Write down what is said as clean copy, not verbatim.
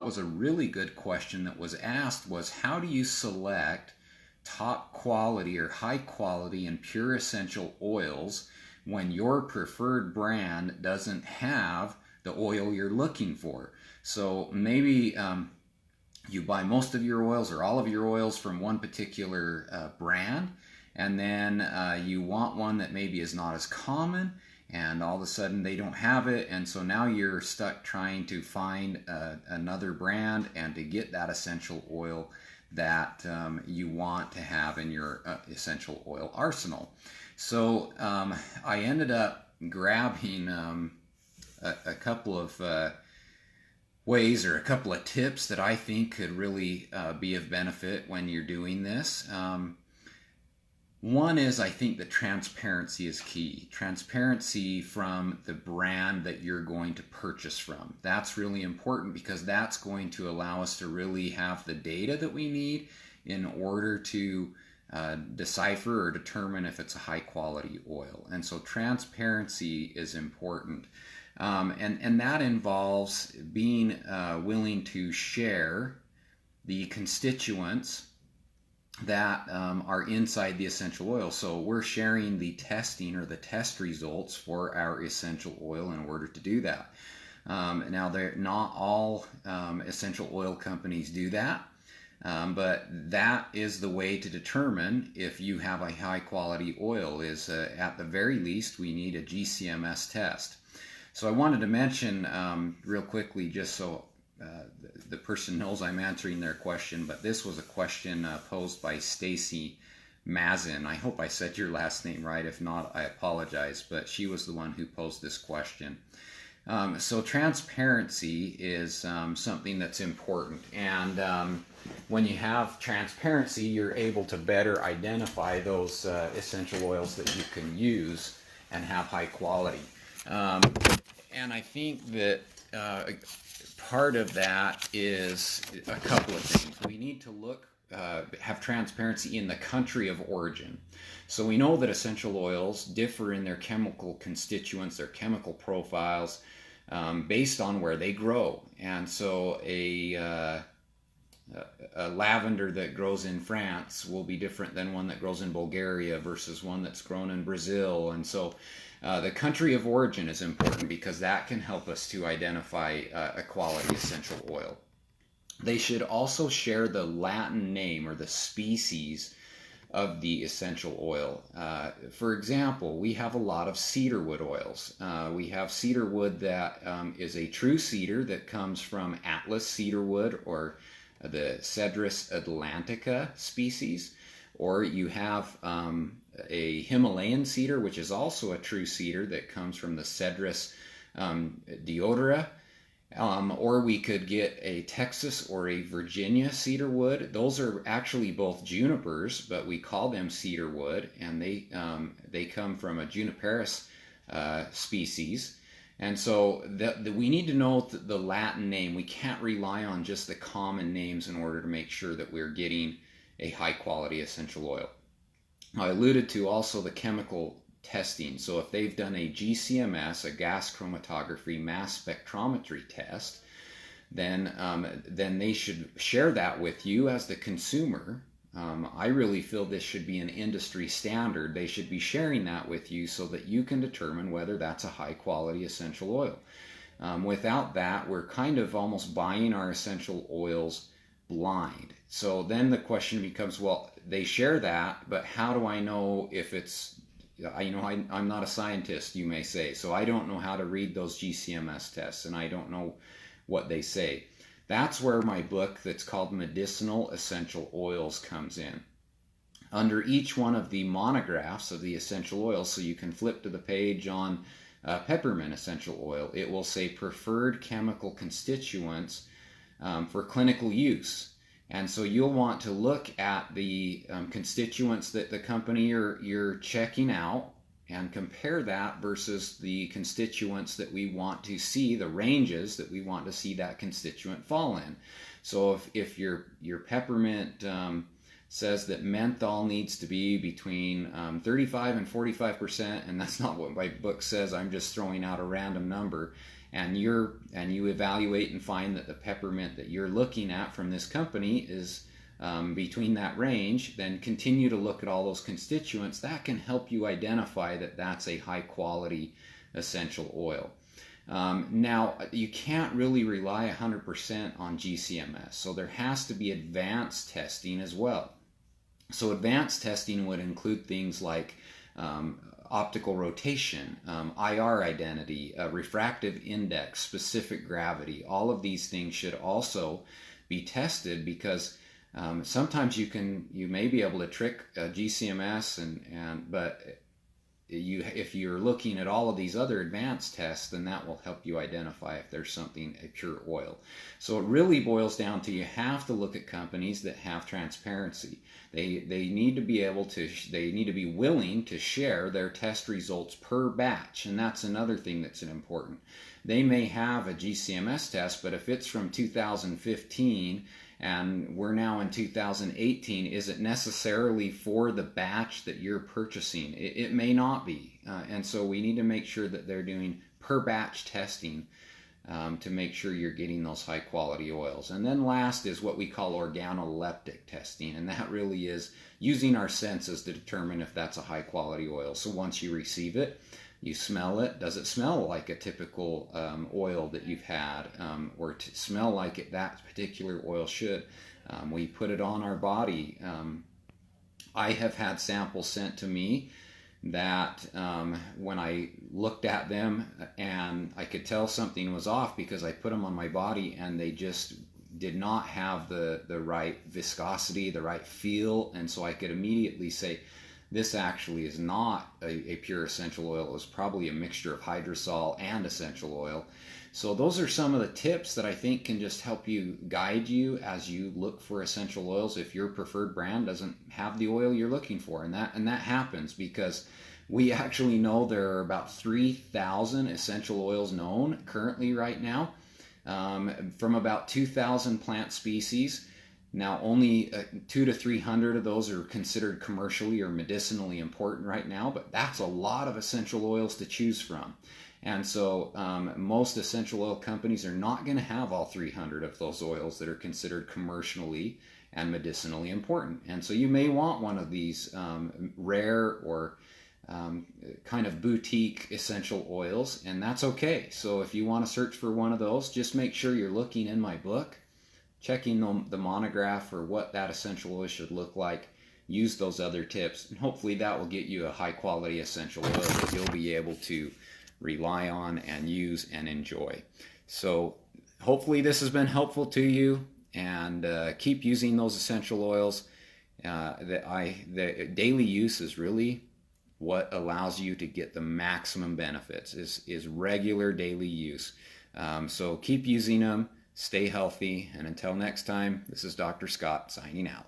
Was a really good question that was asked was, how do you select top quality or high quality and pure essential oils when your preferred brand doesn't have the oil you're looking for? So maybe you buy most of your oils or all of your oils from one particular brand, and then you want one that maybe is not as common, and all of a sudden they don't have it, and so now you're stuck trying to find another brand and to get that essential oil that you want to have in your essential oil arsenal. So I ended up grabbing a couple of ways or a couple of tips that I think could really be of benefit when you're doing this. One is, I think that transparency is key. Transparency from the brand that you're going to purchase from. That's really important because that's going to allow us to really have the data that we need in order to decipher or determine if it's a high quality oil. And so transparency is important. And that involves being willing to share the constituents that are inside the essential oil. So we're sharing the testing or the test results for our essential oil in order to do that. Now, not all essential oil companies do that, but that is the way to determine if you have a high quality oil. Is at the very least we need a GCMS test. So I wanted to mention real quickly, just so the person knows I'm answering their question, but this was a question posed by Stacy Mazin. I hope I said your last name right. If not, I apologize, but she was the one who posed this question. So transparency is something that's important, and when you have transparency, you're able to better identify those essential oils that you can use and have high quality. And I think that part of that is a couple of things. We need to have transparency in the country of origin. So we know that essential oils differ in their chemical constituents, their chemical profiles, based on where they grow. And so a lavender that grows in France will be different than one that grows in Bulgaria versus one that's grown in Brazil. And so the country of origin is important because that can help us to identify a quality essential oil. They should also share the Latin name or the species of the essential oil. For example, we have a lot of cedarwood oils. We have cedarwood that is a true cedar that comes from Atlas cedarwood or the Cedrus atlantica species, or you have a Himalayan cedar, which is also a true cedar that comes from the Cedrus deodara, or we could get a Texas or a Virginia cedar wood. Those are actually both junipers, but we call them cedar wood, and they come from a juniperus species. And so we need to know the Latin name. We can't rely on just the common names in order to make sure that we're getting a high quality essential oil. I alluded to also the chemical testing. So if they've done a GCMS, a gas chromatography mass spectrometry test, then they should share that with you as the consumer. I really feel this should be an industry standard. They should be sharing that with you so that you can determine whether that's a high quality essential oil. Without that, we're kind of almost buying our essential oils blind. So then the question becomes, well, they share that, but how do I know if it's, I'm not a scientist, you may say, so I don't know how to read those GCMS tests, and I don't know what they say. That's where my book that's called Medicinal Essential Oils comes in. Under each one of the monographs of the essential oils, so you can flip to the page on peppermint essential oil, it will say preferred chemical constituents for clinical use. And so you'll want to look at the constituents that the company you're checking out and compare that versus the constituents that we want to see, the ranges that we want to see that constituent fall in. So if your peppermint says that menthol needs to be between 35 and 45%, and that's not what my book says, I'm just throwing out a random number, and you evaluate and find that the peppermint that you're looking at from this company is between that range, then continue to look at all those constituents. That can help you identify that that's a high quality essential oil. Now, you can't really rely 100% on GCMS, so there has to be advanced testing as well. So advanced testing would include things like optical rotation, IR identity, refractive index, specific gravity. All of these things should also be tested, because sometimes you may be able to trick GCMS, but if you're looking at all of these other advanced tests, then that will help you identify if there's something a pure oil. So it really boils down to, you have to look at companies that have transparency. They need to be willing to share their test results per batch, and that's another thing that's important. They may have a GCMS test, but if it's from 2015 and we're now in 2018, is it necessarily for the batch that you're purchasing? It may not be. And so we need to make sure that they're doing per batch testing to make sure you're getting those high quality oils. And then last is what we call organoleptic testing, and that really is using our senses to determine if that's a high quality oil. So once you receive it, you smell it. Does it smell like a typical oil that you've had, or to smell like that particular oil should? We put it on our body. I have had samples sent to me that when I looked at them, and I could tell something was off because I put them on my body and they just did not have the right viscosity, the right feel, and so I could immediately say, this actually is not a pure essential oil. It was probably a mixture of hydrosol and essential oil. So those are some of the tips that I think can just help you, guide you as you look for essential oils if your preferred brand doesn't have the oil you're looking for. And that happens because we actually know there are about 3,000 essential oils known currently right now, from about 2,000 plant species. Now, only 200 to 300 of those are considered commercially or medicinally important right now, but that's a lot of essential oils to choose from. And so most essential oil companies are not going to have all 300 of those oils that are considered commercially and medicinally important. And so you may want one of these rare or kind of boutique essential oils, and that's okay. So if you want to search for one of those, just make sure you're looking in my book, checking the monograph for what that essential oil should look like. Use those other tips, and hopefully that will get you a high quality essential oil that you'll be able to rely on and use and enjoy. So hopefully this has been helpful to you, and keep using those essential oils. The daily use is really what allows you to get the maximum benefits, is regular daily use. So keep using them. Stay healthy, and until next time, this is Dr. Scott signing out.